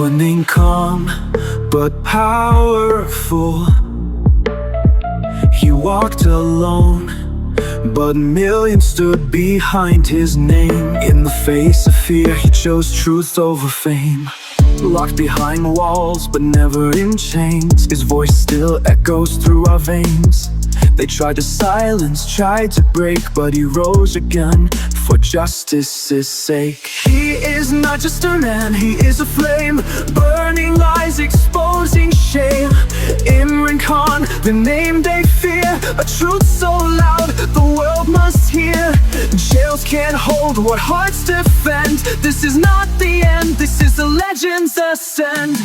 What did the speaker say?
Opening calm, but powerful. He walked alone, but millions stood behind his name. In the face of fear, he chose truth over fame. Locked behind walls, but never in chains. His voice still echoes through our veins. They tried to silence, tried to break, but he rose again for justice's sake. He is not just a man, he is a flame, burning lies, exposing shame. Imran Khan, the name they fear, a truth so loud the world must hear. Jails can't hold what hearts defend. This is not the end, this is the legend's ascend.